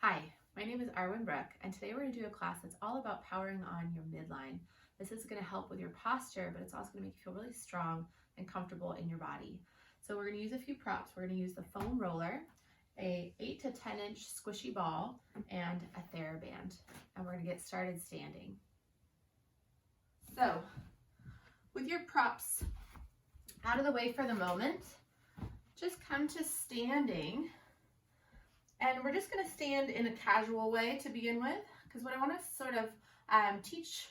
Hi, my name is Arwen Brooke, and today we're going to do a class that's all about powering on your midline. This is going to help with your posture, but it's also going to make you feel really strong and comfortable in your body. So we're going to use a few props. We're going to use the foam roller, a 8 to 10 inch squishy ball, and a Theraband. And we're going to get started standing. So with your props out of the way for the moment, just come to standing. And we're just going to stand in a casual way to begin with, because what I want to sort of teach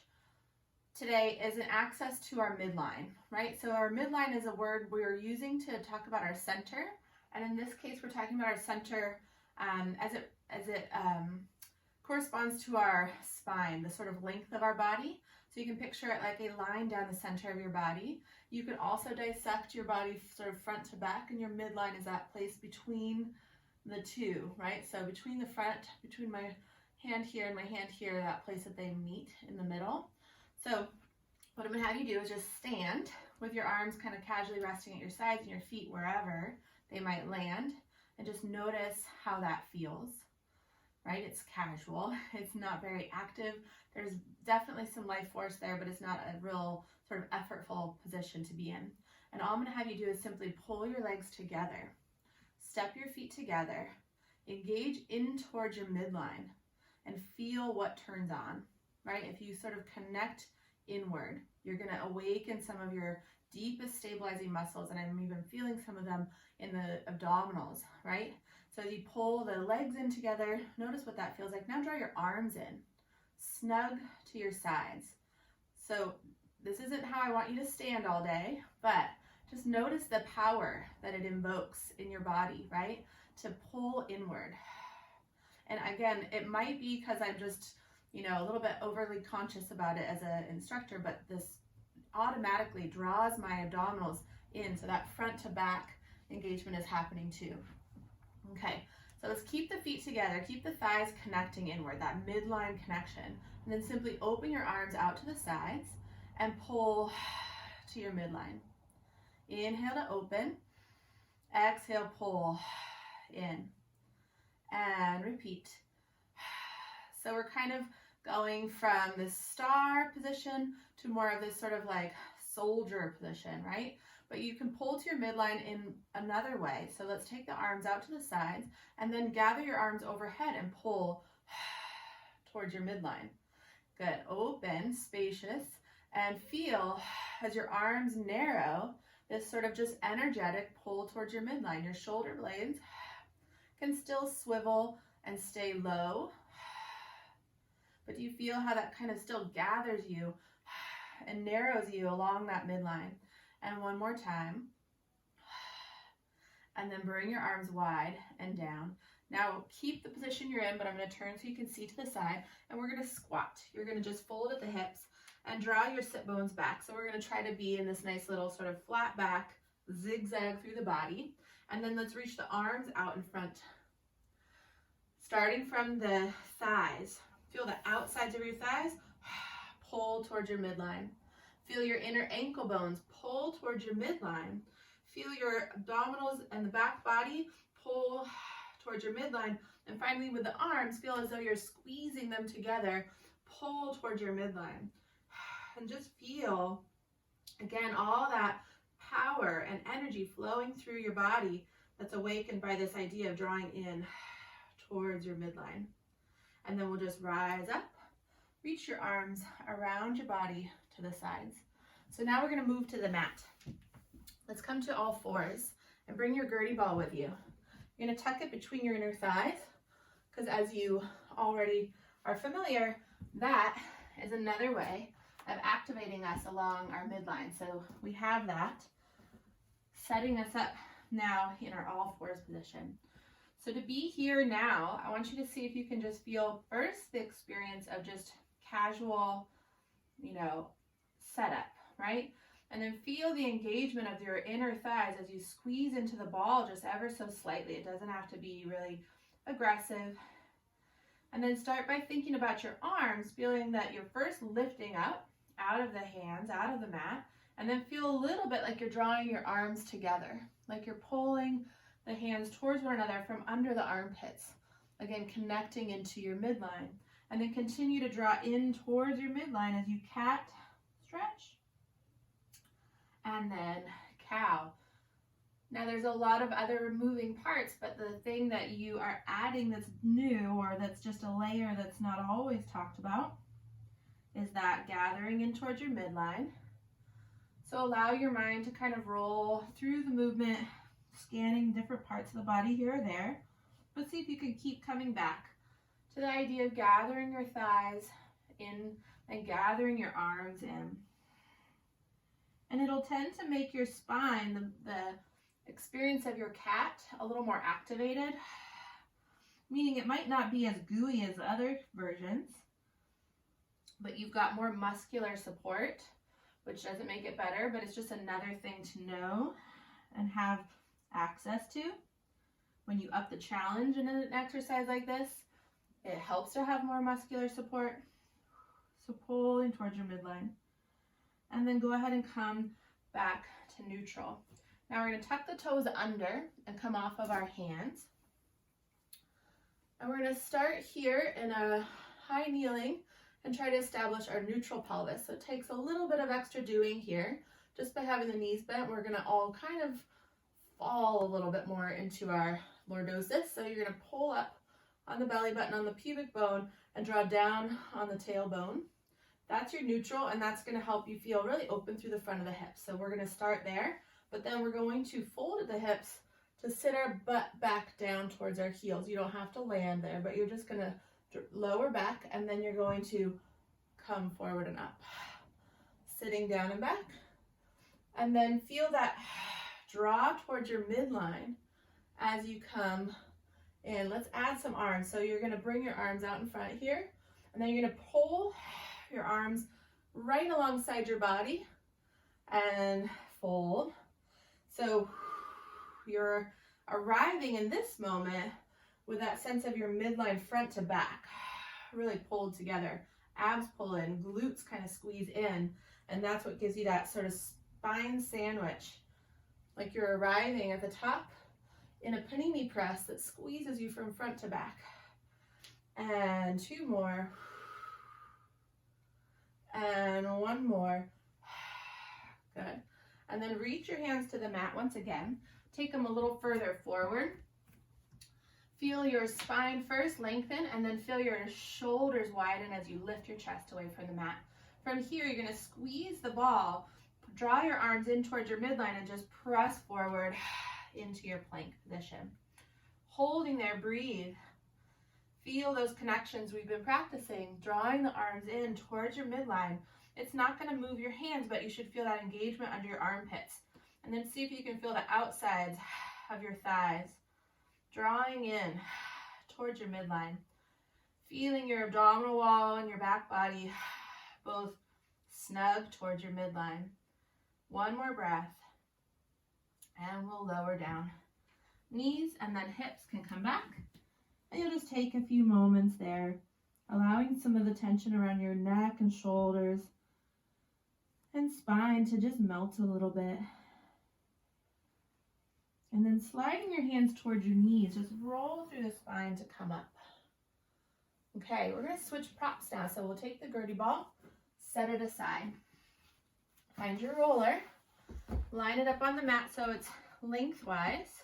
today is an access to our midline, right? So our midline is a word we're using to talk about our center, and in this case we're talking about our center as it corresponds to our spine, the sort of length of our body. So you can picture it like a line down the center of your body. You can also dissect your body sort of front to back, and your midline is that place between the two, right? So between the front, between my hand here and my hand here, that place that they meet in the middle. So what I'm gonna have you do is just stand with your arms kind of casually resting at your sides and your feet wherever they might land, and just notice how that feels, right? It's casual, it's not very active. There's definitely some life force there, but it's not a real sort of effortful position to be in. And all I'm gonna have you do is simply pull your legs together. Step your feet together, engage in towards your midline, and feel what turns on, right? If you sort of connect inward, you're going to awaken some of your deepest stabilizing muscles, and I'm even feeling some of them in the abdominals, right? So you pull the legs in together, notice what that feels like. Now draw your arms in, snug to your sides. So this isn't how I want you to stand all day, but just notice the power that it invokes in your body, right? To pull inward. And again, it might be because I'm just, a little bit overly conscious about it as an instructor, but this automatically draws my abdominals in, so that front to back engagement is happening too. Okay, so let's keep the feet together, keep the thighs connecting inward, that midline connection, and then simply open your arms out to the sides and pull to your midline. Inhale to open, exhale, pull in, and repeat. So we're kind of going from this star position to more of this sort of like soldier position, right? But you can pull to your midline in another way. So let's take the arms out to the sides and then gather your arms overhead and pull towards your midline. Good, open, spacious, and feel as your arms narrow, this sort of just energetic pull towards your midline. Your shoulder blades can still swivel and stay low, but do you feel how that kind of still gathers you and narrows you along that midline? And one more time. And then bring your arms wide and down. Now keep the position you're in, but I'm going to turn so you can see to the side, and we're going to squat. You're going to just fold at the hips and draw your sit bones back. So we're going to try to be in this nice little sort of flat back, zigzag through the body. And then let's reach the arms out in front. Starting from the thighs, feel the outsides of your thighs, pull towards your midline. Feel your inner ankle bones, pull towards your midline. Feel your abdominals and the back body, pull towards your midline. And finally with the arms, feel as though you're squeezing them together, pull towards your midline. And just feel, again, all that power and energy flowing through your body that's awakened by this idea of drawing in towards your midline. And then we'll just rise up, reach your arms around your body to the sides. So now we're going to move to the mat. Let's come to all fours and bring your Gertie ball with you. You're going to tuck it between your inner thighs, because as you already are familiar, that is another way of activating us along our midline. So we have that setting us up now in our all fours position. So to be here now, I want you to see if you can just feel first the experience of just casual, setup, right? And then feel the engagement of your inner thighs as you squeeze into the ball just ever so slightly. It doesn't have to be really aggressive. And then start by thinking about your arms, feeling that you're first lifting up out of the hands, out of the mat, and then feel a little bit like you're drawing your arms together, like you're pulling the hands towards one another from under the armpits. Again, connecting into your midline. And then continue to draw in towards your midline as you cat, stretch. And then cow. Now there's a lot of other moving parts, but the thing that you are adding that's new, or that's just a layer that's not always talked about, is that gathering in towards your midline. So allow your mind to kind of roll through the movement, scanning different parts of the body here or there, but see if you can keep coming back to the idea of gathering your thighs in and gathering your arms in. And it'll tend to make your spine, the experience of your cat, a little more activated, meaning it might not be as gooey as other versions, but you've got more muscular support, which doesn't make it better, but it's just another thing to know and have access to. When you up the challenge in an exercise like this, it helps to have more muscular support. So pulling towards your midline. And then go ahead and come back to neutral. Now we're going to tuck the toes under and come off of our hands. And we're going to start here in a high kneeling and try to establish our neutral pelvis. So it takes a little bit of extra doing here. Just by having the knees bent, we're going to all kind of fall a little bit more into our lordosis. So you're going to pull up on the belly button, on the pubic bone, and draw down on the tailbone. That's your neutral, and that's going to help you feel really open through the front of the hips. So we're going to start there, but then we're going to fold at the hips to sit our butt back down towards our heels. You don't have to land there, but you're just going to lower back, and then you're going to come forward and up. Sitting down and back. And then feel that draw towards your midline as you come in. Let's add some arms. So you're going to bring your arms out in front here, and then you're going to pull your arms right alongside your body and fold. So you're arriving in this moment with that sense of your midline front to back, really pulled together. Abs pull in, glutes kind of squeeze in, and that's what gives you that sort of spine sandwich, like you're arriving at the top in a panini press that squeezes you from front to back. And two more. And one more. Good. And then reach your hands to the mat once again. Take them a little further forward. Feel your spine first lengthen, and then feel your shoulders widen as you lift your chest away from the mat. From here, you're going to squeeze the ball, draw your arms in towards your midline, and just press forward into your plank position. Holding there, breathe. Feel those connections we've been practicing, drawing the arms in towards your midline. It's not going to move your hands, but you should feel that engagement under your armpits. And then see if you can feel the outsides of your thighs, drawing in towards your midline. Feeling your abdominal wall and your back body both snug towards your midline. One more breath, and we'll lower down. Knees and then hips can come back. And you'll just take a few moments there, allowing some of the tension around your neck and shoulders and spine to just melt a little bit. And then sliding your hands towards your knees, just roll through the spine to come up. Okay, we're going to switch props now. So we'll take the Gertie ball, set it aside. Find your roller, line it up on the mat so it's lengthwise,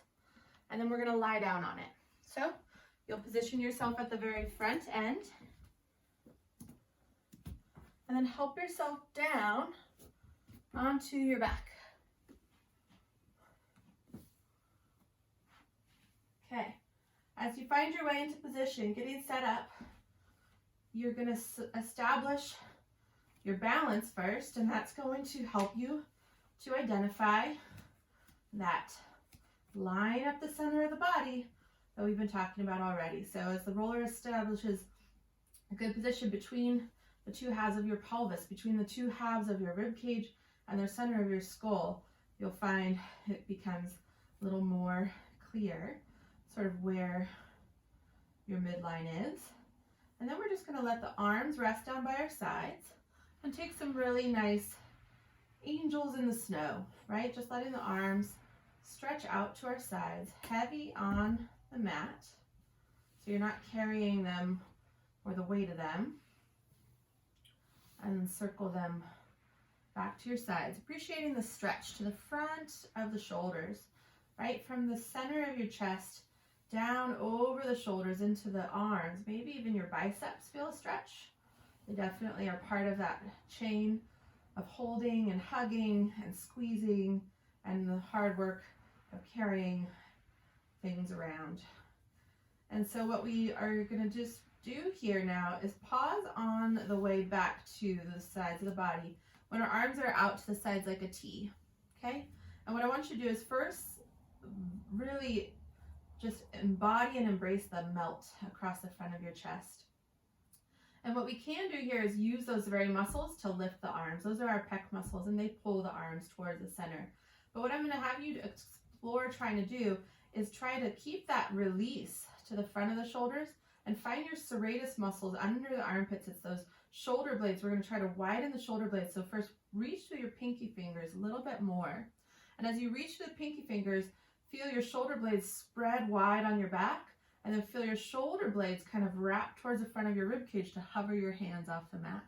and then we're going to lie down on it. So you'll position yourself at the very front end, and then help yourself down onto your back. Okay, as you find your way into position, getting set up, you're going to establish your balance first, and that's going to help you to identify that line up the center of the body that we've been talking about already. So as the roller establishes a good position between the two halves of your pelvis, between the two halves of your rib cage and the center of your skull, you'll find it becomes a little more clear, sort of where your midline is. And then we're just going to let the arms rest down by our sides and take some really nice angels in the snow, right? Just letting the arms stretch out to our sides, heavy on the mat. So so you're not carrying them or the weight of them. And then circle them back to your sides, appreciating the stretch to the front of the shoulders, right from the center of your chest down over the shoulders into the arms. Maybe even your biceps feel a stretch. They definitely are part of that chain of holding and hugging and squeezing and the hard work of carrying things around. And so what we are going to just do here now is pause on the way back to the sides of the body when our arms are out to the sides like a T, okay? And what I want you to do is first really just embody and embrace the melt across the front of your chest. And what we can do here is use those very muscles to lift the arms. Those are our pec muscles, and they pull the arms towards the center. But what I'm going to have you to explore trying to do is try to keep that release to the front of the shoulders and find your serratus muscles under the armpits. It's those shoulder blades. We're going to try to widen the shoulder blades. So first, reach through your pinky fingers a little bit more. And as you reach through the pinky fingers, feel your shoulder blades spread wide on your back, and then feel your shoulder blades kind of wrap towards the front of your rib cage to hover your hands off the mat.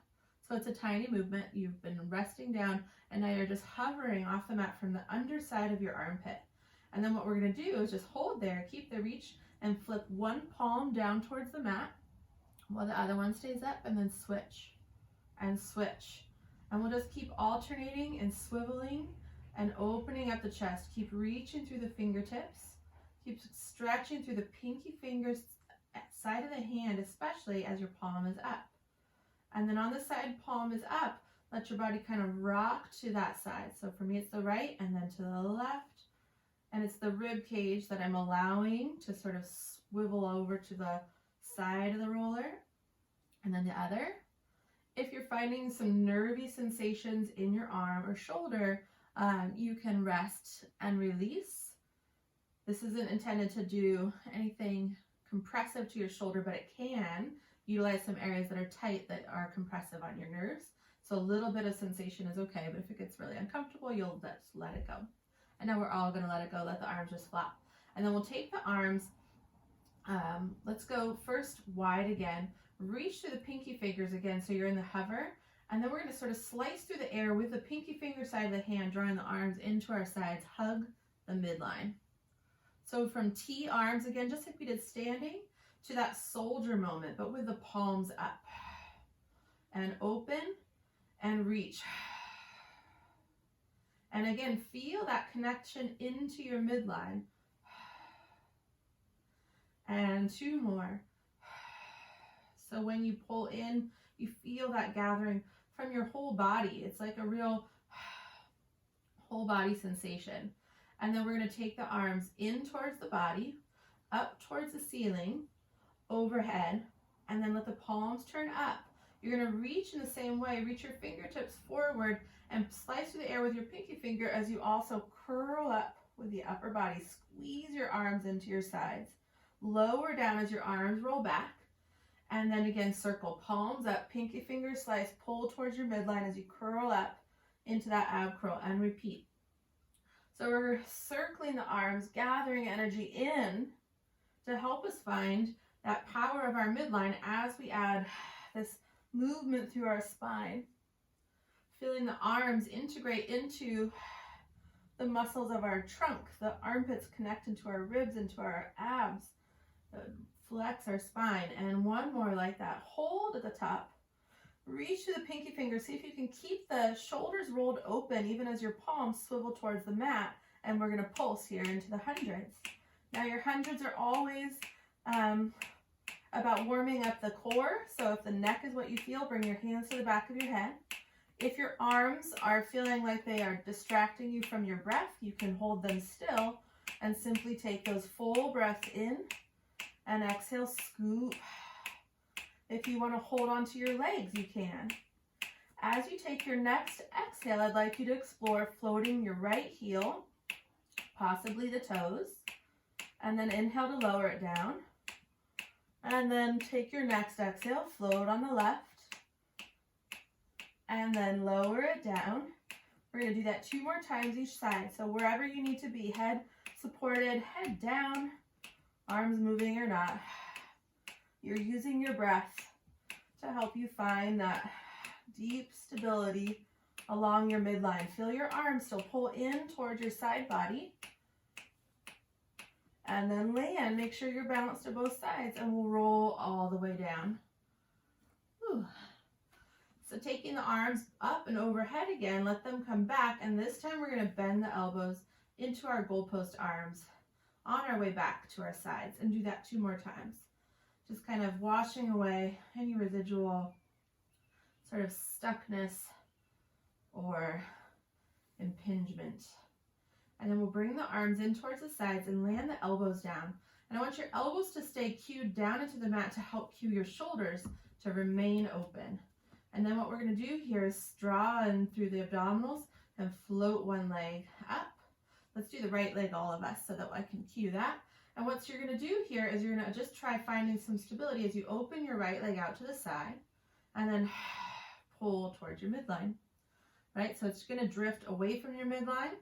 So it's a tiny movement. You've been resting down, and now you're just hovering off the mat from the underside of your armpit. And then what we're going to do is just hold there, keep the reach, and flip one palm down towards the mat while the other one stays up, and then switch and switch. And we'll just keep alternating and swiveling and opening up the chest. Keep reaching through the fingertips. Keep stretching through the pinky fingers, side of the hand, especially as your palm is up. And then on the side palm is up, let your body kind of rock to that side. So for me, it's the right and then to the left. And it's the rib cage that I'm allowing to sort of swivel over to the side of the roller. And then the other. If you're finding some nervy sensations in your arm or shoulder, you can rest and release. This isn't intended to do anything compressive to your shoulder, but it can utilize some areas that are tight that are compressive on your nerves. So a little bit of sensation is okay, but if it gets really uncomfortable, you'll just let it go. And now we're all going to let it go, let the arms just flop. And then we'll take the arms, let's go first wide again, reach through the pinky fingers again so you're in the hover. And then we're going to sort of slice through the air with the pinky finger side of the hand, drawing the arms into our sides, hug the midline. So from T arms again, just like we did standing, to that soldier moment, but with the palms up. And open and reach. And again, feel that connection into your midline. And two more. So when you pull in, you feel that gathering from your whole body. It's like a real whole body sensation. And then we're going to take the arms in towards the body, up towards the ceiling, overhead, and then let the palms turn up. You're going to reach in the same way, reach your fingertips forward and slice through the air with your pinky finger as you also curl up with the upper body. Squeeze your arms into your sides. Lower down as your arms roll back. And then again, circle palms up, pinky finger slice, pull towards your midline as you curl up into that ab curl and repeat. So we're circling the arms, gathering energy in to help us find that power of our midline as we add this movement through our spine. Feeling the arms integrate into the muscles of our trunk, the armpits connect into our ribs, into our abs, flex our spine. And one more like that. Hold at the top. Reach to the pinky finger. See if you can keep the shoulders rolled open even as your palms swivel towards the mat. And we're going to pulse here into the hundreds. Now your hundreds are always about warming up the core. So if the neck is what you feel, bring your hands to the back of your head. If your arms are feeling like they are distracting you from your breath, you can hold them still and simply take those full breaths in and exhale, scoop. If you want to hold on to your legs, you can. As you take your next exhale, I'd like you to explore floating your right heel, possibly the toes, and then inhale to lower it down. And then take your next exhale, float on the left, and then lower it down. We're going to do that 2 more times each side. So wherever you need to be, head supported, head down, arms moving or not. You're using your breath to help you find that deep stability along your midline. Feel your arms still pull in towards your side body. And then land. Make sure you're balanced to both sides, and we'll roll all the way down. Whew. So taking the arms up and overhead again, let them come back, and this time we're going to bend the elbows into our goalpost arms on our way back to our sides, and do that 2 more times. Just kind of washing away any residual sort of stuckness or impingement. And then we'll bring the arms in towards the sides and land the elbows down. And I want your elbows to stay cued down into the mat to help cue your shoulders to remain open. And then what we're going to do here is draw in through the abdominals and float one leg up. Let's do the right leg, all of us, so that I can cue that. And what you're going to do here is you're going to just try finding some stability as you open your right leg out to the side and then pull towards your midline. Right? So it's going to drift away from your midline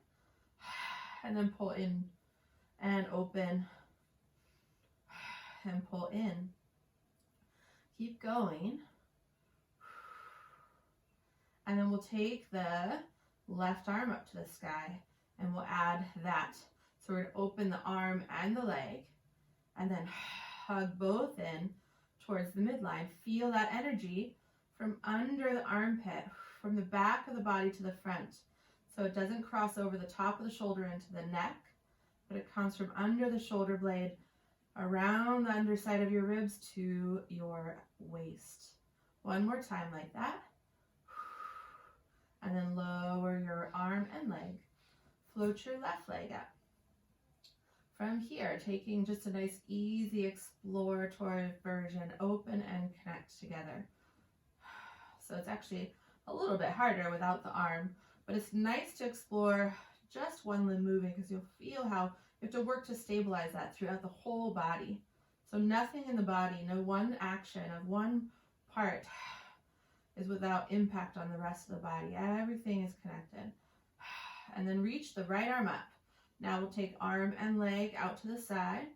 and then pull in and open and pull in. Keep going. And then we'll take the left arm up to the sky and we'll add that. So we're going to open the arm and the leg and then hug both in towards the midline. Feel that energy from under the armpit, from the back of the body to the front. So it doesn't cross over the top of the shoulder into the neck, but it comes from under the shoulder blade, around the underside of your ribs to your waist. One more time like that. And then lower your arm and leg. Float your left leg up. From here, taking just a nice, easy exploratory version, open and connect together. So it's actually a little bit harder without the arm, but it's nice to explore just one limb moving because you'll feel how you have to work to stabilize that throughout the whole body. So nothing in the body, no one action of one part is without impact on the rest of the body. Everything is connected. And then reach the right arm up. Now we'll take arm and leg out to the side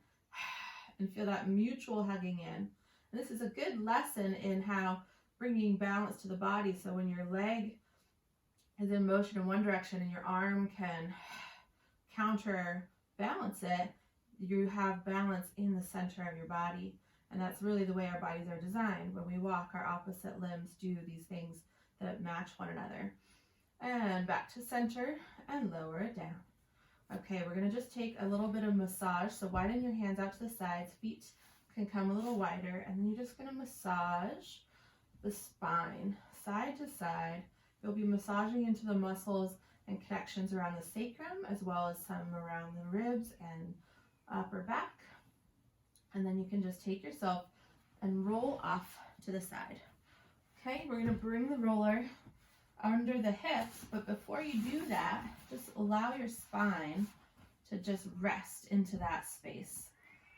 and feel that mutual hugging in. And this is a good lesson in how bringing balance to the body. So when your leg is in motion in one direction and your arm can counterbalance it, you have balance in the center of your body. And that's really the way our bodies are designed. When we walk, our opposite limbs do these things that match one another. And back to center and lower it down. Okay, we're going to just take a little bit of massage. So widen your hands out to the sides. Feet can come a little wider. And then you're just going to massage the spine side to side. You'll be massaging into the muscles and connections around the sacrum, as well as some around the ribs and upper back. And then you can just take yourself and roll off to the side. Okay, we're going to bring the roller under the hips, but before you do that, just allow your spine to just rest into that space.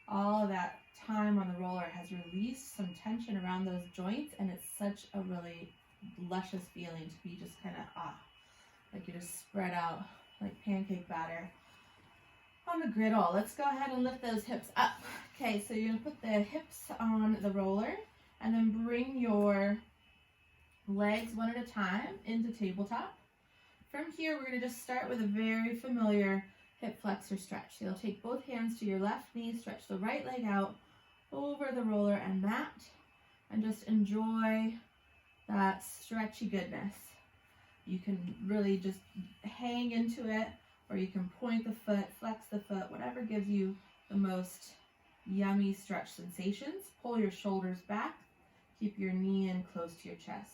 All of that time on the roller has released some tension around those joints, and it's such a really luscious feeling to be just kind of like you just spread out like pancake batter on the griddle. Let's go ahead and lift those hips up. Okay, so you're going to put the hips on the roller and then bring your legs one at a time into tabletop. From here, we're going to just start with a very familiar hip flexor stretch. So you'll take both hands to your left knee, stretch the right leg out over the roller and mat, and just enjoy that stretchy goodness. You can really just hang into it, or you can point the foot, flex the foot, whatever gives you the most yummy stretch sensations. Pull your shoulders back, keep your knee in close to your chest.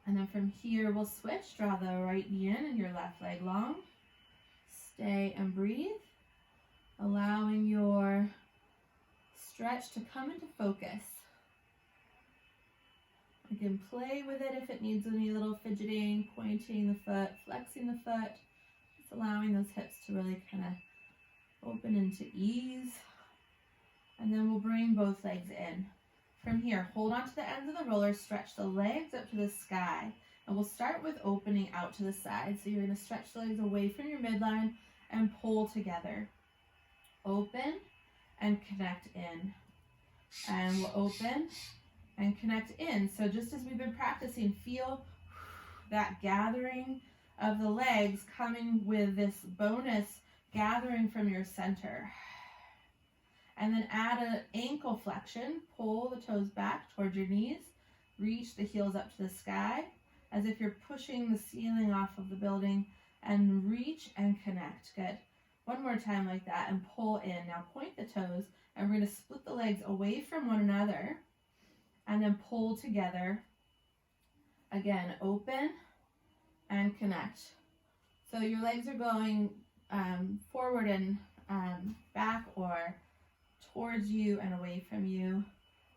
And then from here, we'll switch. Draw the right knee in and your left leg long. Stay and breathe, allowing your stretch to come into focus. You can play with it if it needs any little fidgeting, pointing the foot, flexing the foot. Just allowing those hips to really kind of open into ease. And then we'll bring both legs in. From here, hold on to the ends of the roller, stretch the legs up to the sky. And we'll start with opening out to the side. So you're going to stretch the legs away from your midline and pull together. Open and connect in. And we'll open and connect in. So just as we've been practicing, feel that gathering of the legs coming with this bonus gathering from your center. And then add an ankle flexion. Pull the toes back towards your knees. Reach the heels up to the sky as if you're pushing the ceiling off of the building, and reach and connect. Good. One more time like that and pull in. Now point the toes, and we're going to split the legs away from one another and then pull together. Again, open and connect. So your legs are going forward and back, or towards you and away from you,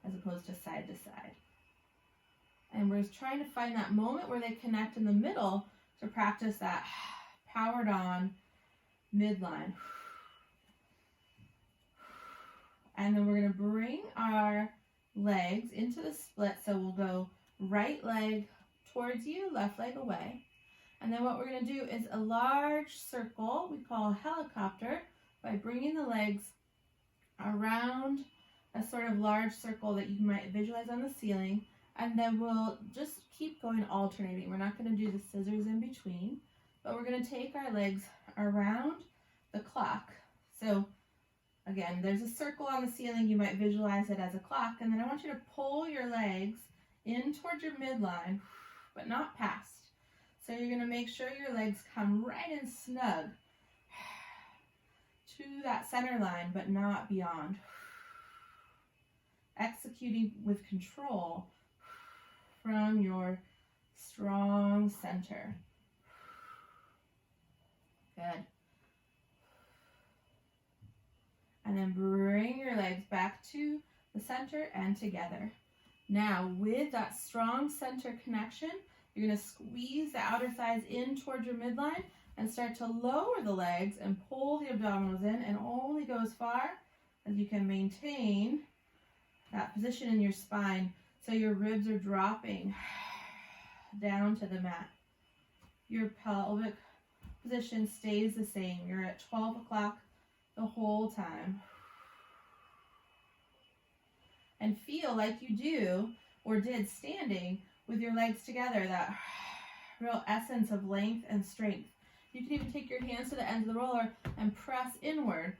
as opposed to side. And we're trying to find that moment where they connect in the middle to practice that powered on midline. And then we're going to bring our legs into the split. So we'll go right leg towards you, left leg away. And then what we're going to do is a large circle, we call a helicopter, by bringing the legs around a sort of large circle that you might visualize on the ceiling. And then we'll just keep going alternating. We're not going to do the scissors in between, but we're going to take our legs around the clock. So again, there's a circle on the ceiling. You might visualize it as a clock. And then I want you to pull your legs in towards your midline, but not past. So you're going to make sure your legs come right in snug to that center line, but not beyond. Executing with control from your strong center. Good. And then bring your legs back to the center and together. Now, with that strong center connection, you're going to squeeze the outer thighs in towards your midline and start to lower the legs and pull the abdominals in, and only go as far as you can maintain that position in your spine so your ribs are dropping down to the mat. Your pelvic position stays the same. You're at 12 o'clock the whole time. And feel like you do or did standing with your legs together, that real essence of length and strength. You can even take your hands to the ends of the roller and press inward,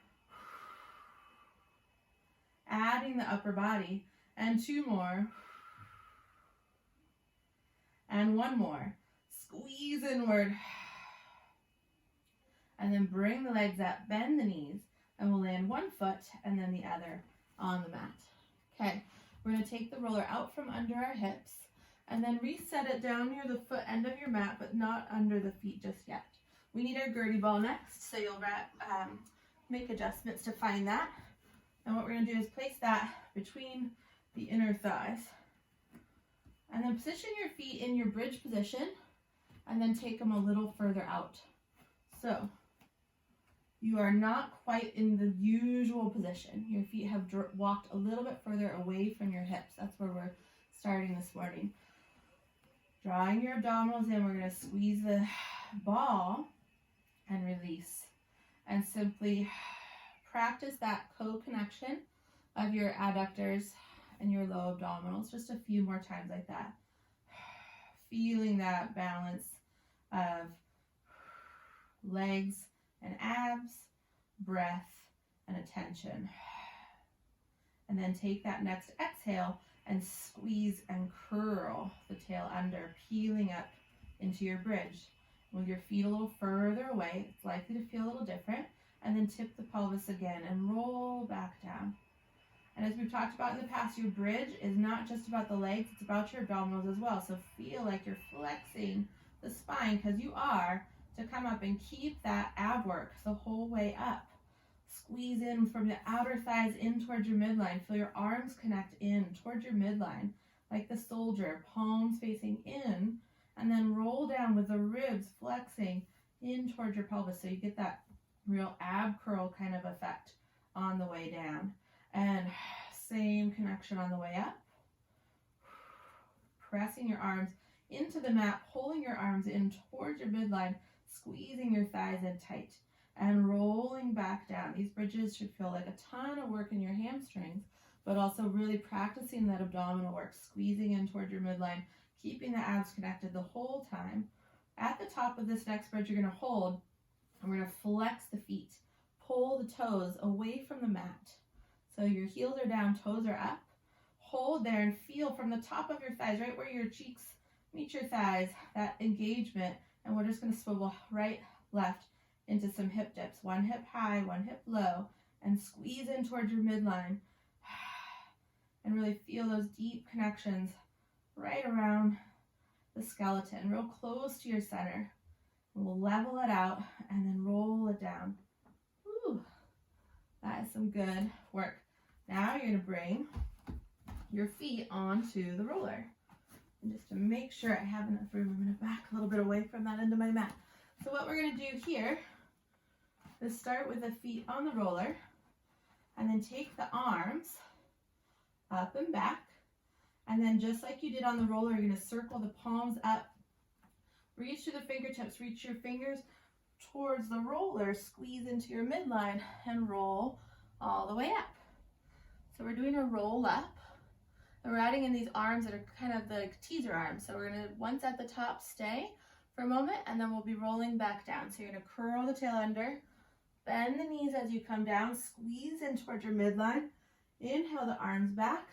adding the upper body. And two more. And one more. Squeeze inward. And then bring the legs up, bend the knees, and we'll land one foot and then the other on the mat. Okay, we're going to take the roller out from under our hips and then reset it down near the foot end of your mat, but not under the feet just yet. We need our Gertie ball next, so you'll make adjustments to find that. And what we're going to do is place that between the inner thighs. And then position your feet in your bridge position, and then take them a little further out. So you are not quite in the usual position. Your feet have walked a little bit further away from your hips. That's where we're starting this morning. Drawing your abdominals in, we're going to squeeze the ball and release. And simply practice that co-connection of your adductors and your low abdominals just a few more times like that. Feeling that balance of legs and abs, breath, and attention. And then take that next exhale and squeeze and curl the tail under, peeling up into your bridge. Move your feet a little further away. It's likely to feel a little different. And then tip the pelvis again and roll back down. And as we've talked about in the past, your bridge is not just about the legs, it's about your abdominals as well. So feel like you're flexing the spine, because you are, to come up and keep that ab work the whole way up. Squeeze in from the outer thighs in towards your midline. Feel your arms connect in towards your midline, like the soldier, palms facing in, and then roll down with the ribs flexing in towards your pelvis. So you get that real ab curl kind of effect on the way down. And same connection on the way up. Pressing your arms into the mat, pulling your arms in towards your midline, squeezing your thighs in tight, and rolling back down. These bridges should feel like a ton of work in your hamstrings, but also really practicing that abdominal work, squeezing in toward your midline, keeping the abs connected the whole time. At the top of this next bridge, you're going to hold, and we're going to flex the feet. Pull the toes away from the mat. So your heels are down, toes are up. Hold there and feel from the top of your thighs, right where your cheeks meet your thighs, that engagement. And we're just going to swivel right, left into some hip dips. One hip high, one hip low, and squeeze in towards your midline. And really feel those deep connections right around the skeleton, real close to your center. And we'll level it out and then roll it down. Whew. That is some good work. Now you're going to bring your feet onto the roller. And just to make sure I have enough room, I'm going to back a little bit away from that into my mat. So what we're going to do here is start with the feet on the roller and then take the arms up and back. And then just like you did on the roller, you're going to circle the palms up. Reach to the fingertips, reach your fingers towards the roller, squeeze into your midline, and roll all the way up. So we're doing a roll up, and we're adding in these arms that are kind of the teaser arms. So we're going to, once at the top, stay for a moment, and then we'll be rolling back down. So you're going to curl the tail under, bend the knees as you come down, squeeze in towards your midline, inhale the arms back,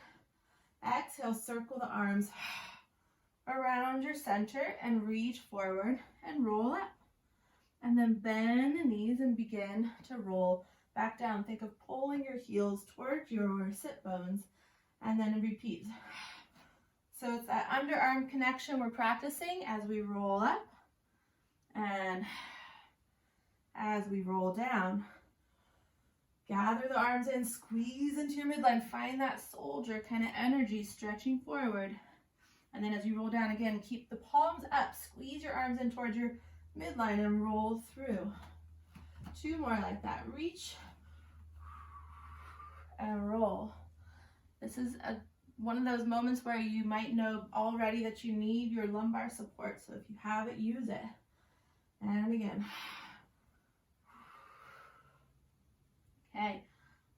exhale, circle the arms around your center and reach forward and roll up. And then bend the knees and begin to roll back down. Think of pulling your heels towards your sit bones and then repeat. So it's that underarm connection we're practicing as we roll up and as we roll down. Gather the arms in, squeeze into your midline. Find that soldier kind of energy stretching forward. And then as you roll down again, keep the palms up. Squeeze your arms in towards your midline and roll through. Two more like that. Reach and roll. This is one of those moments where you might know already that you need your lumbar support. So if you have it, use it. And again. Okay,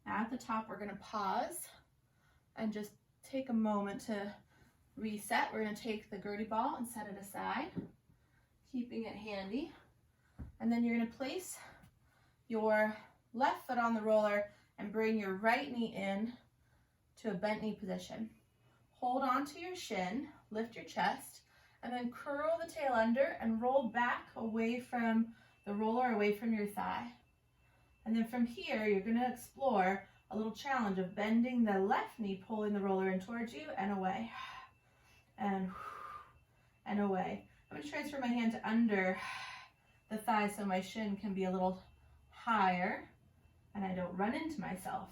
at the top, we're going to pause and just take a moment to reset. We're going to take the Gertie ball and set it aside, keeping it handy. And then you're going to place your left foot on the roller and bring your right knee in to a bent knee position. Hold on to your shin, lift your chest, and then curl the tail under and roll back away from the roller, away from your thigh. And then from here, you're going to explore a little challenge of bending the left knee, pulling the roller in towards you and away. And away. I'm going to transfer my hand to under the thigh so my shin can be a little higher and I don't run into myself.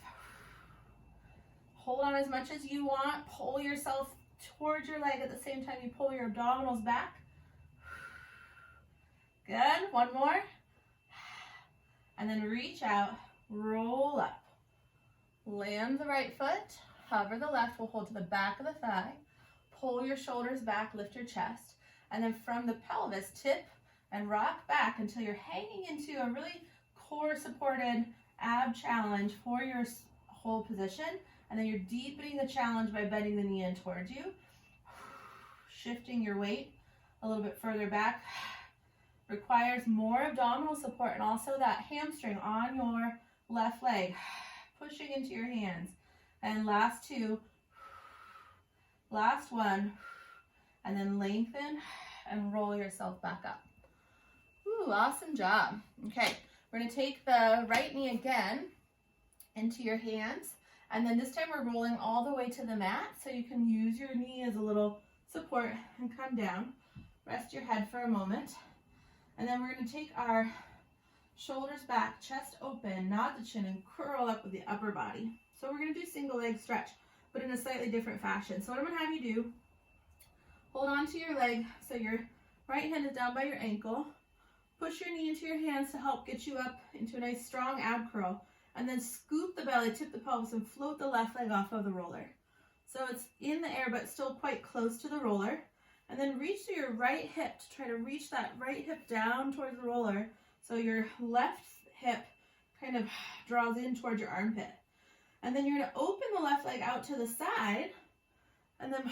Hold on as much as you want. Pull yourself towards your leg at the same time you pull your abdominals back. Good. One more. And then reach out, roll up. Land the right foot, hover the left, we'll hold to the back of the thigh. Pull your shoulders back, lift your chest. And then from the pelvis, tip and rock back until you're hanging into a really core supported ab challenge for your whole position. And then you're deepening the challenge by bending the knee in towards you. Shifting your weight a little bit further back. Requires more abdominal support and also that hamstring on your left leg, pushing into your hands. And last two, last one, and then lengthen and roll yourself back up. Ooh, awesome job. Okay, we're going to take the right knee again into your hands, and then this time we're rolling all the way to the mat, so you can use your knee as a little support and come down. Rest your head for a moment. And then we're going to take our shoulders back, chest open, nod the chin, and curl up with the upper body. So we're going to do single leg stretch, but in a slightly different fashion. So what I'm going to have you do, hold on to your leg so your right hand is down by your ankle. Push your knee into your hands to help get you up into a nice strong ab curl. And then scoop the belly, tip the pelvis, and float the left leg off of the roller. So it's in the air, but still quite close to the roller. And then reach to your right hip to try to reach that right hip down towards the roller. So your left hip kind of draws in towards your armpit. And then you're going to open the left leg out to the side and then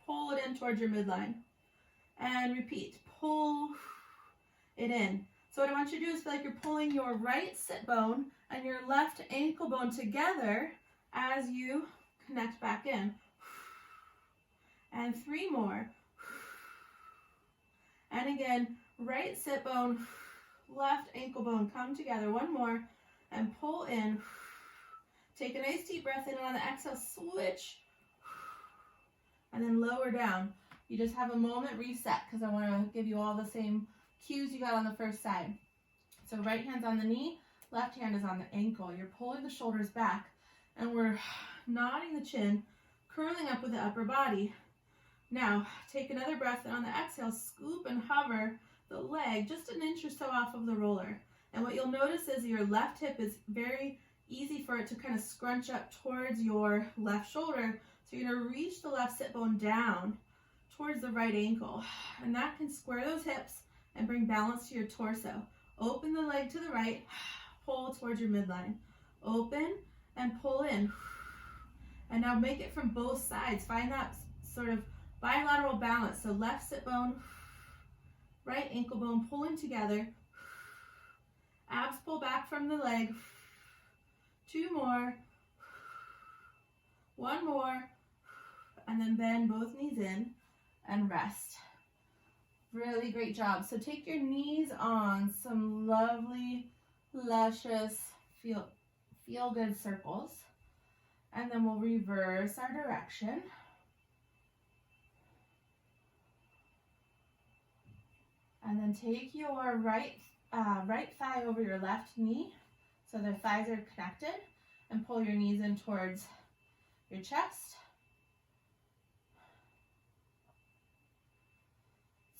pull it in towards your midline. And repeat, pull it in. So what I want you to do is feel like you're pulling your right sit bone and your left ankle bone together as you connect back in. And 3 more. And again, right sit bone, left ankle bone come together. 1 more. And pull in. Take a nice deep breath in, and on the exhale, switch. And then lower down. You just have a moment reset because I want to give you all the same cues you got on the first side. So right hand's on the knee, left hand is on the ankle. You're pulling the shoulders back, and we're nodding the chin, curling up with the upper body. Now, take another breath, and on the exhale, scoop and hover the leg just an inch or so off of the roller. And what you'll notice is your left hip is very easy for it to kind of scrunch up towards your left shoulder. So you're going to reach the left sit bone down towards the right ankle. And that can square those hips and bring balance to your torso. Open the leg to the right, pull towards your midline. Open and pull in. And now make it from both sides. Find that sort of bilateral balance. So left sit bone, right ankle bone pulling together. Abs pull back from the leg. 2 more. 1 more. And then bend both knees in and rest. Really great job. So take your knees on some lovely, luscious, feel good circles. And then we'll reverse our direction. And then take your right thigh over your left knee, so the thighs are connected, and pull your knees in towards your chest.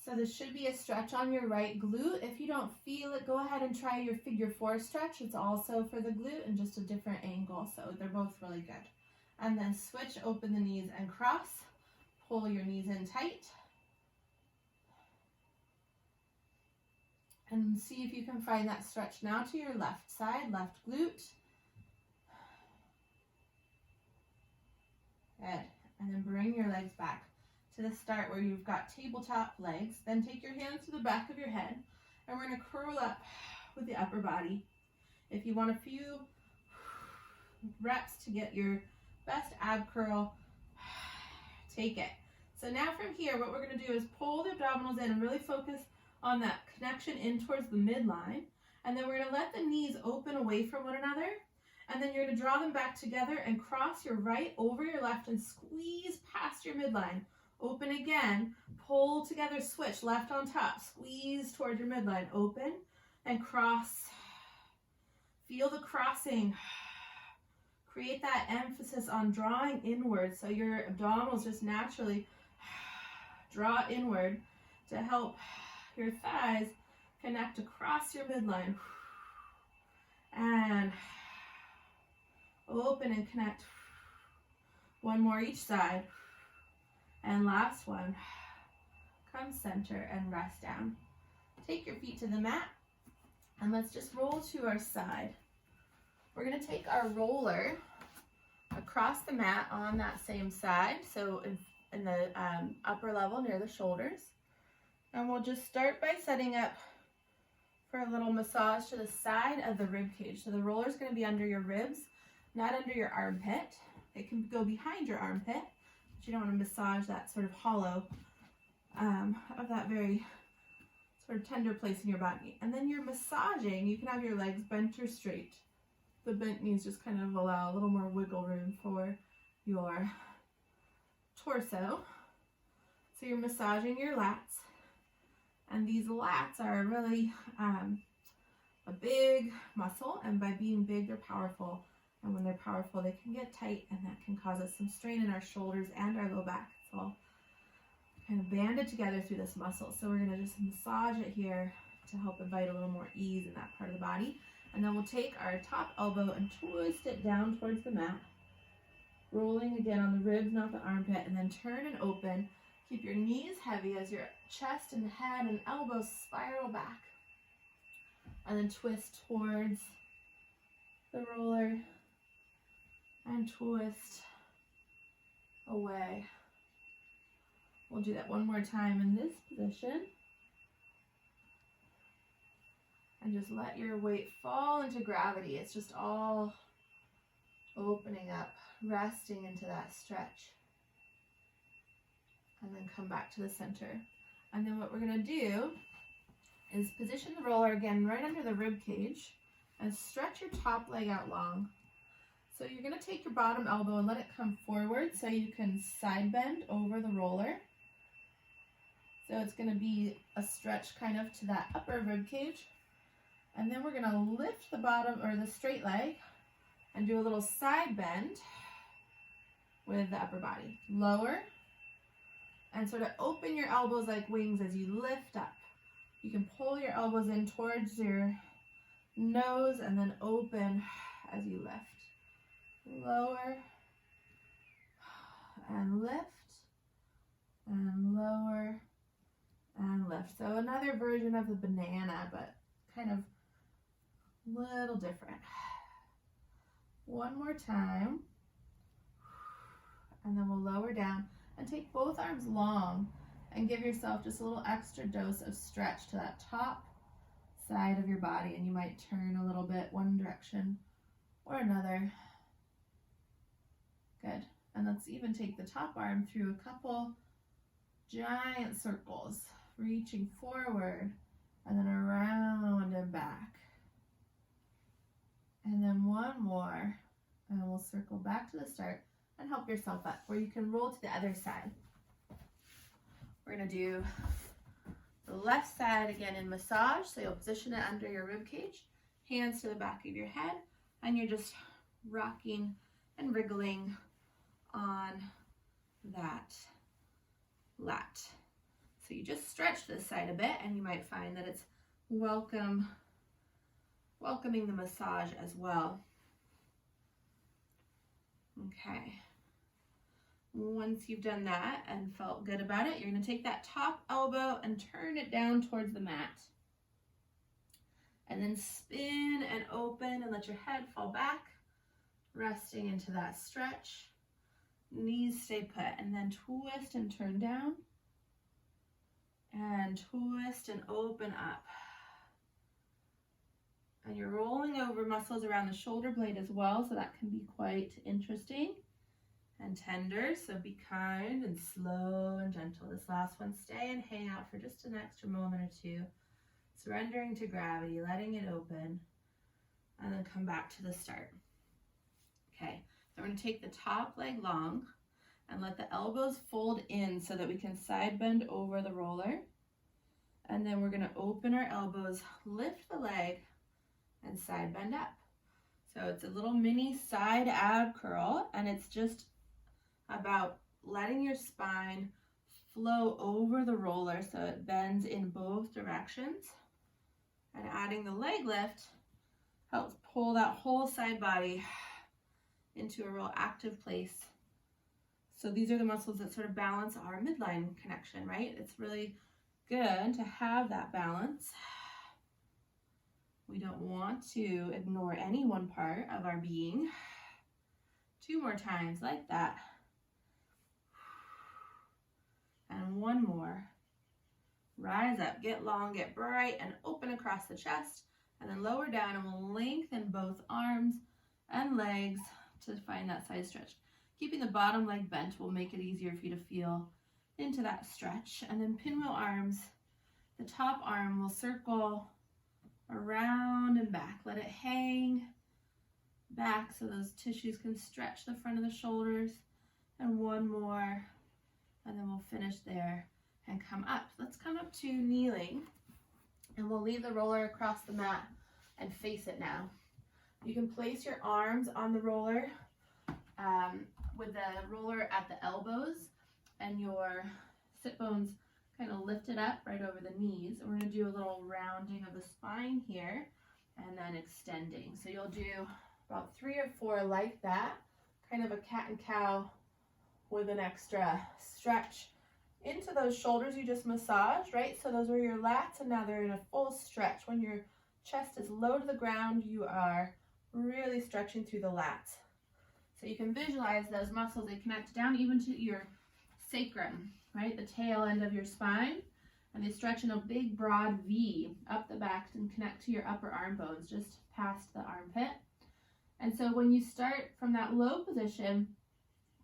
So this should be a stretch on your right glute. If you don't feel it, go ahead and try your figure 4 stretch. It's also for the glute and just a different angle, so they're both really good. And then switch, open the knees and cross. Pull your knees in tight. And see if you can find that stretch now to your left side, left glute. Good. And then bring your legs back to the start where you've got tabletop legs. Then take your hands to the back of your head, and we're going to curl up with the upper body. If you want a few reps to get your best ab curl, take it. So now from here, what we're going to do is pull the abdominals in and really focus on that connection in towards the midline. And then we're going to let the knees open away from one another. And then you're going to draw them back together and cross your right over your left and squeeze past your midline. Open again, pull together, switch, left on top, squeeze towards your midline, open and cross. Feel the crossing. Create that emphasis on drawing inward so your abdominals just naturally draw inward to help your thighs connect across your midline. And open and connect. 1 more each side. And last one. Come center and rest down. Take your feet to the mat and let's just roll to our side. We're going to take our roller across the mat on that same side, so in the upper level near the shoulders. And we'll just start by setting up for a little massage to the side of the rib cage. So the roller is going to be under your ribs, not under your armpit. It can go behind your armpit, but you don't want to massage that sort of hollow of that very sort of tender place in your body. And then you're massaging, you can have your legs bent or straight. The bent knees just kind of allow a little more wiggle room for your torso. So you're massaging your lats. And these lats are really a big muscle, and by being big, they're powerful. And when they're powerful, they can get tight, and that can cause us some strain in our shoulders and our low back. It's all kind of banded together through this muscle. So we're going to just massage it here to help invite a little more ease in that part of the body. And then we'll take our top elbow and twist it down towards the mat, rolling again on the ribs, not the armpit, and then turn and open. Keep your knees heavy as your chest and head and elbows spiral back. And then twist towards the roller. and twist away. We'll do that one more time in this position. And just let your weight fall into gravity. It's just all opening up, resting into that stretch. And then come back to the center. And then what we're going to do is position the roller again right under the rib cage and stretch your top leg out long. So you're going to take your bottom elbow and let it come forward so you can side bend over the roller. So it's going to be a stretch kind of to that upper rib cage. And then we're going to lift the bottom or the straight leg and do a little side bend with the upper body. Lower and sort of open your elbows like wings as you lift up. You can pull your elbows in towards your nose and then open as you lift. Lower and lift and lower and lift. So another version of the banana, but kind of a little different. One more time. And then we'll lower down and take both arms long and give yourself just a little extra dose of stretch to that top side of your body. And you might turn a little bit one direction or another. Good. And let's even take the top arm through a couple giant circles, reaching forward and then around and back. And then one more, and we'll circle back to the start and help yourself up where you can roll to the other side. We're going to do the left side again in massage. So you'll position it under your rib cage, hands to the back of your head, and you're just rocking and wriggling on that lat. So you just stretch this side a bit and you might find that it's welcoming the massage as well. Okay. Once you've done that and felt good about it, you're going to take that top elbow and turn it down towards the mat. And then spin and open and let your head fall back, resting into that stretch. Knees stay put, and then twist and turn down. And twist and open up. And you're rolling over muscles around the shoulder blade as well, so that can be quite interesting and tender. So be kind and slow and gentle. This last one, stay and hang out for just an extra moment or two. Surrendering to gravity, letting it open, and then come back to the start. Okay, so we're going to take the top leg long and let the elbows fold in so that we can side bend over the roller. And then we're going to open our elbows, lift the leg, and side bend up. So it's a little mini side ab curl, and it's just about letting your spine flow over the roller so it bends in both directions. And adding the leg lift helps pull that whole side body into a real active place. So these are the muscles that sort of balance our midline connection, right? It's really good to have that balance. We don't want to ignore any one part of our being. 2 more times like that. And one more. Rise up, get long, get bright, and open across the chest. And then lower down, and we'll lengthen both arms and legs to find that side stretch. Keeping the bottom leg bent will make it easier for you to feel into that stretch. And then pinwheel arms. The top arm will circle around and back. Let it hang back so those tissues can stretch the front of the shoulders. And one more, and then we'll finish there and come up. Let's come up to kneeling, and we'll leave the roller across the mat and face it now. You can place your arms on the roller with the roller at the elbows and your sit bones kind of lifted up right over the knees. And we're going to do a little rounding of the spine here and then extending. So you'll do about 3 or 4 like that, kind of a cat and cow with an extra stretch into those shoulders you just massaged, right? So those are your lats, and now they're in a full stretch. When your chest is low to the ground, you are really stretching through the lats. So you can visualize those muscles, they connect down even to your sacrum, right? The tail end of your spine. And they stretch in a big broad V up the back and connect to your upper arm bones, just past the armpit. And so when you start from that low position,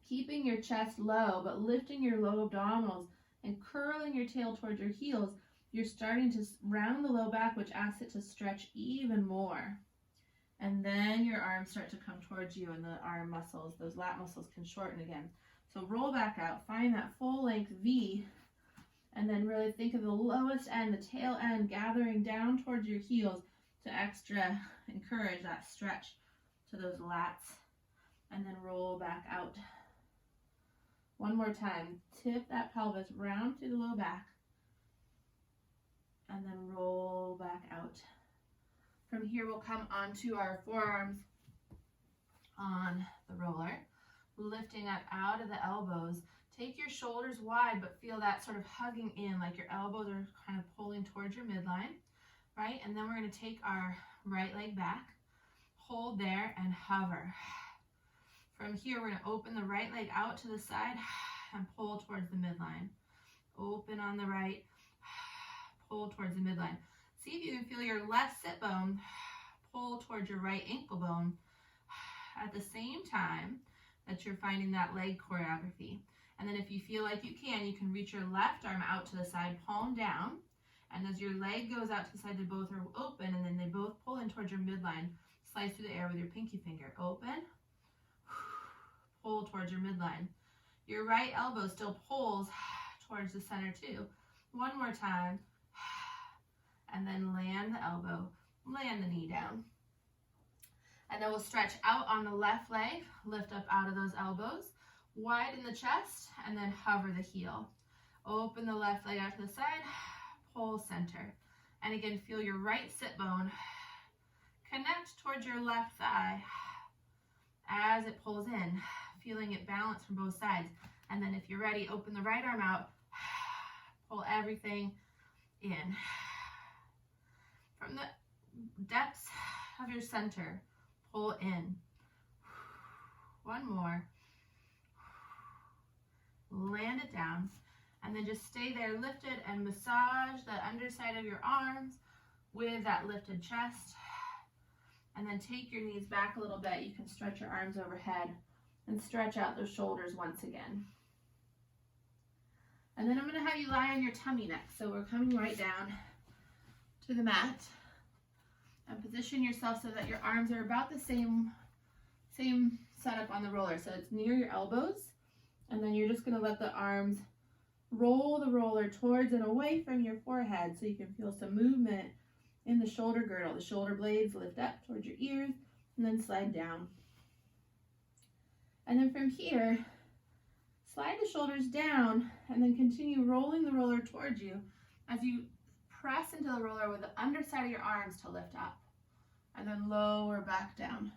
keeping your chest low, but lifting your low abdominals and curling your tail towards your heels, you're starting to round the low back, which asks it to stretch even more. And then your arms start to come towards you and the arm muscles, those lat muscles can shorten again. So roll back out, find that full length V, and then really think of the lowest end, the tail end, gathering down towards your heels to extra encourage that stretch to those lats. And then roll back out. One more time, tip that pelvis round through the low back. And then roll back out. From here, we'll come onto our forearms on the roller, lifting up out of the elbows. Take your shoulders wide, but feel that sort of hugging in, like your elbows are kind of pulling towards your midline, right? And then we're going to take our right leg back, hold there, and hover. From here, we're going to open the right leg out to the side and pull towards the midline. Open on the right, pull towards the midline. See if you can feel your left sit bone pull towards your right ankle bone at the same time that you're finding that leg choreography. And then if you feel like you can reach your left arm out to the side, palm down. And as your leg goes out to the side, they both are open, and then they both pull in towards your midline. Slice through the air with your pinky finger. Open, pull towards your midline. Your right elbow still pulls towards the center too. One more time. And then land the elbow, land the knee down. And then we'll stretch out on the left leg, lift up out of those elbows, widen the chest, and then hover the heel. Open the left leg out to the side, pull center. And again, feel your right sit bone connect towards your left thigh as it pulls in, feeling it balance from both sides. And then if you're ready, open the right arm out, pull everything in. From the depths of your center, pull in. One more. Land it down. And then just stay there lifted and massage the underside of your arms with that lifted chest. And then take your knees back a little bit. You can stretch your arms overhead and stretch out those shoulders once again. And then I'm going to have you lie on your tummy next. So we're coming right down to the mat, and position yourself so that your arms are about the same setup on the roller. So it's near your elbows, and then you're just going to let the arms roll the roller towards and away from your forehead so you can feel some movement in the shoulder girdle. The shoulder blades lift up towards your ears and then slide down. And then from here, slide the shoulders down and then continue rolling the roller towards you as you press into the roller with the underside of your arms to lift up, and then lower back down.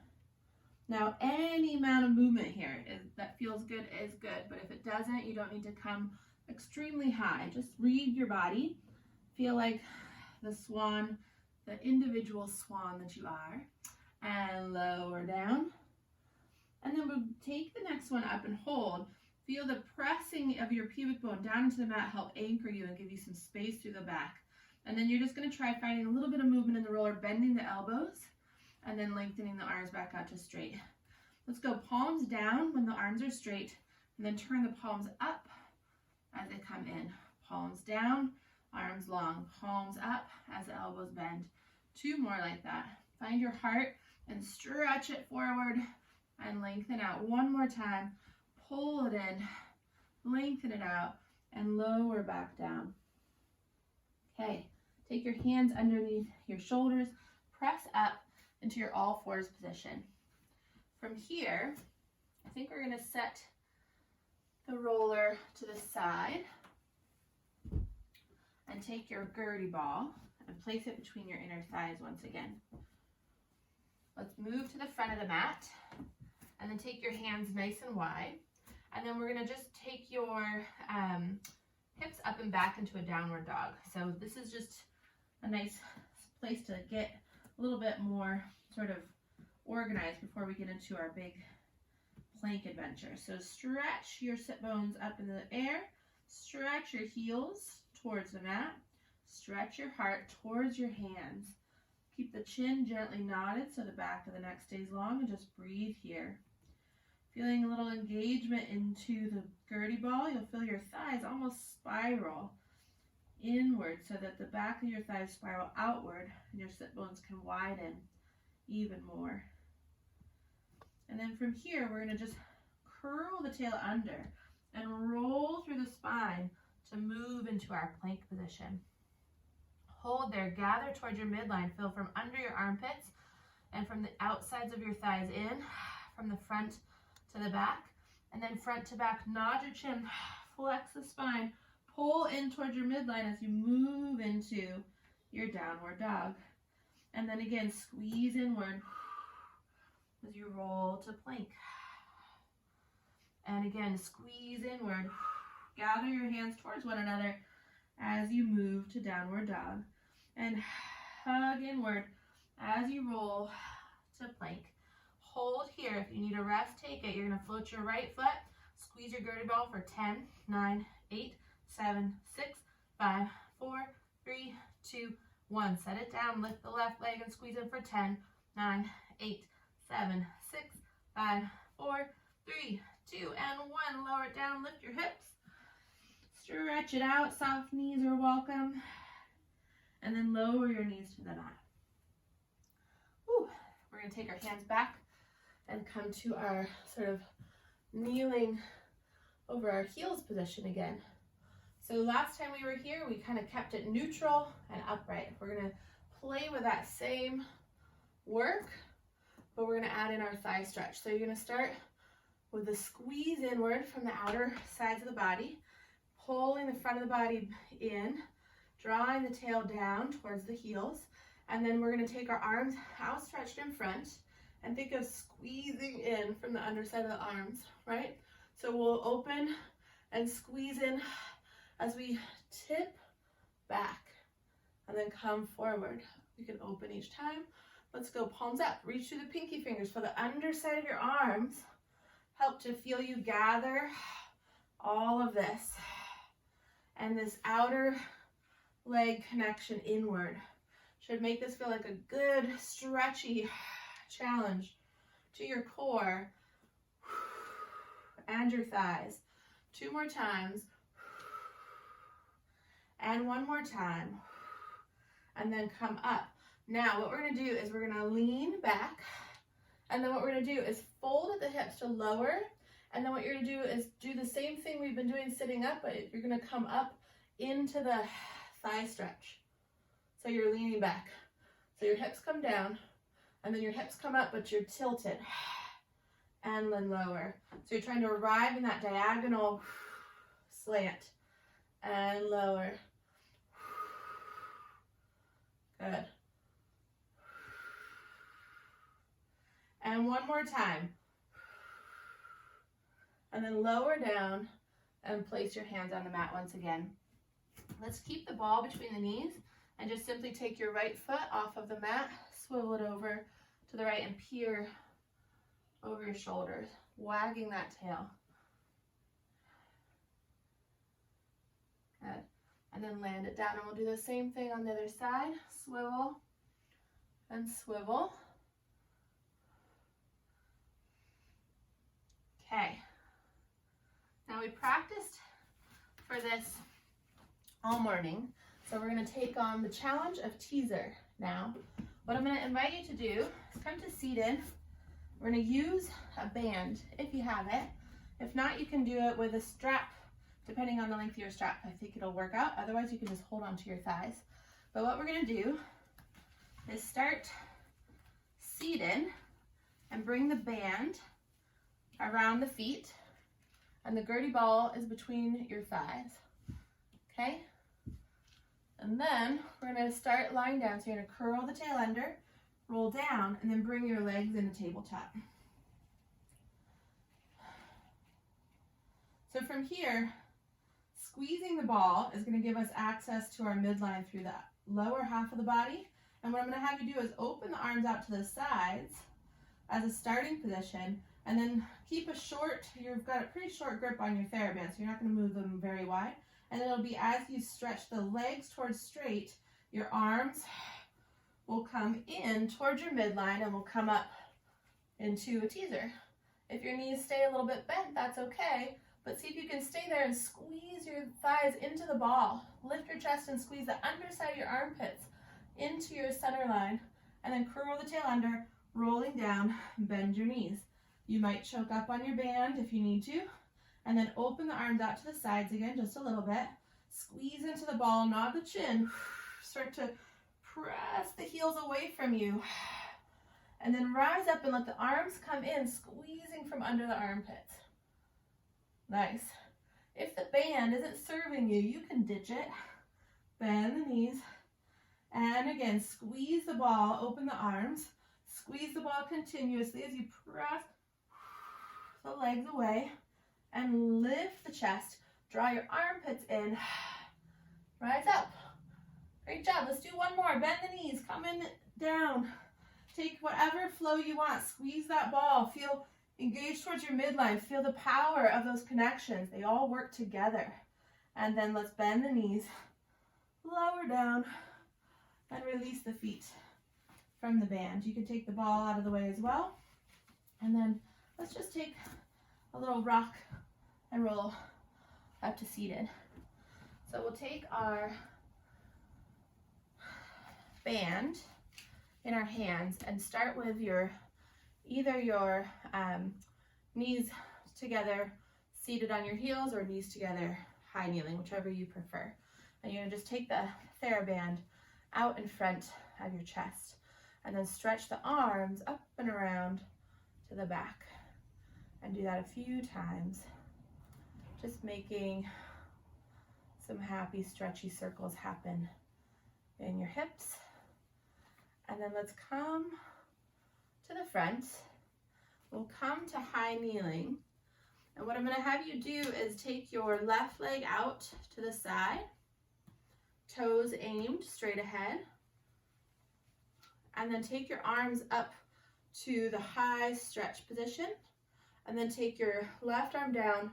Now, any amount of movement here that feels good is good, but if it doesn't, you don't need to come extremely high. Just read your body. Feel like the swan, the individual swan that you are, and lower down. And then we'll take the next one up and hold. Feel the pressing of your pubic bone down into the mat help anchor you and give you some space through the back. And then you're just going to try finding a little bit of movement in the roller, bending the elbows, and then lengthening the arms back out to straight. Let's go palms down when the arms are straight, and then turn the palms up as they come in. Palms down, arms long, palms up as the elbows bend. Two more like that. Find your heart and stretch it forward and lengthen out. One more time. Pull it in, lengthen it out, and lower back down. Okay, take your hands underneath your shoulders, press up into your all fours position. From here, I think we're going to set the roller to the side and take your Gertie ball and place it between your inner thighs once again. Let's move to the front of the mat and then take your hands nice and wide. And then we're going to just take your hips up and back into a downward dog. So this is just a nice place to get a little bit more sort of organized before we get into our big plank adventure. So stretch your sit bones up in the air, stretch your heels towards the mat, stretch your heart towards your hands. Keep the chin gently nodded so the back of the neck stays long, and just breathe here. Feeling a little engagement into the Gertie ball, you'll feel your thighs almost spiral inward so that the back of your thighs spiral outward and your sit bones can widen even more. And then from here, we're going to just curl the tail under and roll through the spine to move into our plank position. Hold there, gather towards your midline, feel from under your armpits and from the outsides of your thighs in, from the front to the back, and then front to back, nod your chin, flex the spine, pull in towards your midline as you move into your downward dog. And then again, squeeze inward as you roll to plank. And again, squeeze inward. Gather your hands towards one another as you move to downward dog. And hug inward as you roll to plank. Hold here. If you need a rest, take it. You're going to float your right foot. Squeeze your Gertie ball for 10, 9, 8, 7, 6, 5, 4, 3, 2, 1. Set it down. Lift the left leg and squeeze in for 10, 9, 8, 7, 6, 5, 4, 3, 2, and 1. Lower it down. Lift your hips. Stretch it out. Soft knees are welcome. And then lower your knees to the mat. Whew. We're going to take our hands back and come to our sort of kneeling over our heels position again. So last time we were here, we kind of kept it neutral and upright. We're going to play with that same work, but we're going to add in our thigh stretch. So you're going to start with a squeeze inward from the outer sides of the body, pulling the front of the body in, drawing the tail down towards the heels, and then we're going to take our arms outstretched in front and think of squeezing in from the underside of the arms, right? So we'll open and squeeze in as we tip back and then come forward. You can open each time. Let's go palms up. Reach through the pinky fingers. For the underside of your arms, help to feel you gather all of this. And this outer leg connection inward should make this feel like a good, stretchy challenge to your core and your thighs. 2 more times. And 1 more time. And then come up. Now what we're going to do is we're going to lean back. And then what we're going to do is fold at the hips to lower. And then what you're going to do is do the same thing we've been doing sitting up, but you're going to come up into the thigh stretch. So you're leaning back. So your hips come down, and then your hips come up, but you're tilted. And then lower. So you're trying to arrive in that diagonal slant. And lower. Good. And 1 more time. And then lower down and place your hands on the mat once again. Let's keep the ball between the knees and just simply take your right foot off of the mat, swivel it over to the right and peer over your shoulders, wagging that tail. Good. And then land it down, and we'll do the same thing on the other side. Swivel and swivel. Okay. Now we practiced for this all morning, so we're going to take on the challenge of teaser now. What I'm going to invite you to do is come to seated. We're going to use a band if you have it. If not, you can do it with a strap, depending on the length of your strap. I think it'll work out. Otherwise, you can just hold onto your thighs. But what we're going to do is start seated and bring the band around the feet, and the Gertie ball is between your thighs. Okay? And then we're going to start lying down. So you're going to curl the tail under, roll down, and then bring your legs into tabletop. So from here, squeezing the ball is going to give us access to our midline through the lower half of the body. And what I'm going to have you do is open the arms out to the sides as a starting position, And then keep you've got a pretty short grip on your Theraband, so you're not going to move them very wide. And it'll be as you stretch the legs towards straight, your arms will come in towards your midline and will come up into a teaser. If your knees stay a little bit bent, that's okay, but see if you can stay there and squeeze your thighs into the ball. Lift your chest and squeeze the underside of your armpits into your center line, and then curl the tail under, rolling down, bend your knees. You might choke up on your band if you need to, and then open the arms out to the sides again just a little bit. Squeeze into the ball, nod the chin, start to press the heels away from you, and then rise up and let the arms come in, squeezing from under the armpits. Nice. If the band isn't serving you, you can ditch it. Bend the knees, and again, squeeze the ball, open the arms, squeeze the ball continuously as you press the legs away, and lift the chest, draw your armpits in, rise up. Great job. Let's do one more. Bend the knees, come in down. Take whatever flow you want. Squeeze that ball. Feel engaged towards your midline. Feel the power of those connections. They all work together. And then let's bend the knees, lower down, and release the feet from the band. You can take the ball out of the way as well. And then let's just take a little rock and roll up to seated. So we'll take our band in our hands and start with either your knees together, seated on your heels, or knees together, high kneeling, whichever you prefer. And you're gonna just take the Theraband out in front of your chest, and then stretch the arms up and around to the back. And do that a few times, just making some happy stretchy circles happen in your hips. And then let's come to the front. We'll come to high kneeling. And what I'm going to have you do is take your left leg out to the side, toes aimed straight ahead, and then take your arms up to the high stretch position, and then take your left arm down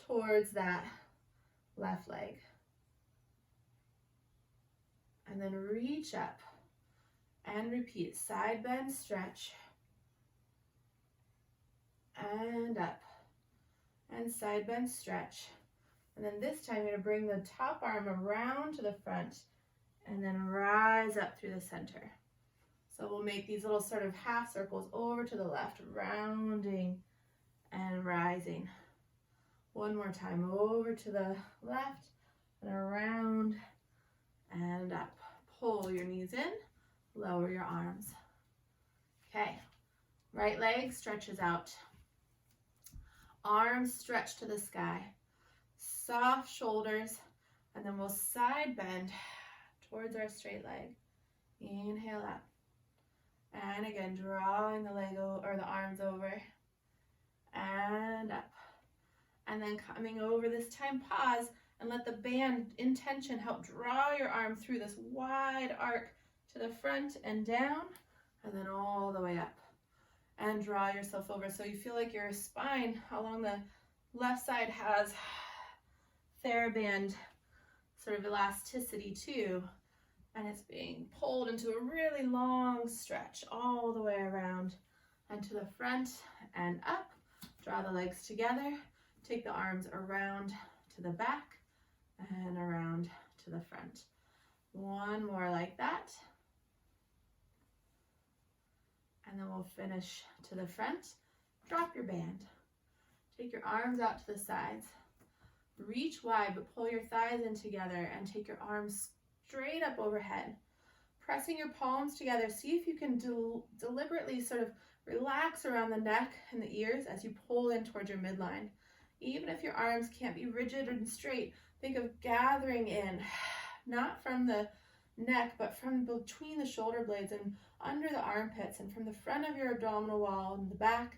towards that left leg. And then reach up and repeat. Side bend, stretch, and up, and side bend, stretch. And then this time you're going to bring the top arm around to the front and then rise up through the center. So we'll make these little sort of half circles over to the left, rounding and rising. One more time, over to the left and around and up. Pull your knees in, lower your arms. Okay, right leg stretches out. Arms stretch to the sky. Soft shoulders, and then we'll side bend towards our straight leg. Inhale up. And again, drawing the leg or the arms over and up. And then coming over, this time pause and let the band in tension help draw your arm through this wide arc to the front and down, and then all the way up. And draw yourself over so you feel like your spine along the left side has Theraband sort of elasticity too, and it's being pulled into a really long stretch all the way around and to the front and up. Draw the legs together, take the arms around to the back and around to the front. One more like that. And then we'll finish to the front. Drop your band. Take your arms out to the sides. Reach wide, but pull your thighs in together and take your arms straight up overhead. Pressing your palms together, see if you can deliberately sort of relax around the neck and the ears as you pull in towards your midline. Even if your arms can't be rigid and straight, think of gathering in, not from the neck, but from between the shoulder blades and under the armpits and from the front of your abdominal wall and the back,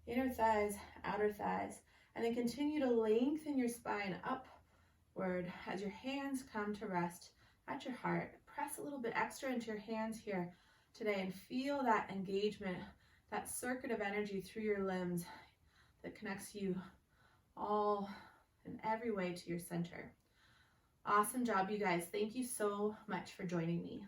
inner thighs, outer thighs. And then continue to lengthen your spine upward as your hands come to rest at your heart. Press a little bit extra into your hands here today and feel that engagement, that circuit of energy through your limbs that connects you all in every way to your center. Awesome job, you guys. Thank you so much for joining me.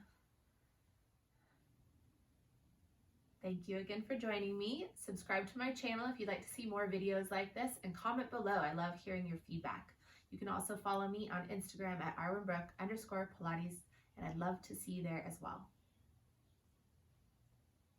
Thank you again for joining me. Subscribe to my channel if you'd like to see more videos like this, and comment below. I love hearing your feedback. You can also follow me on Instagram at arwenbrooke_Pilates, and I'd love to see you there as well.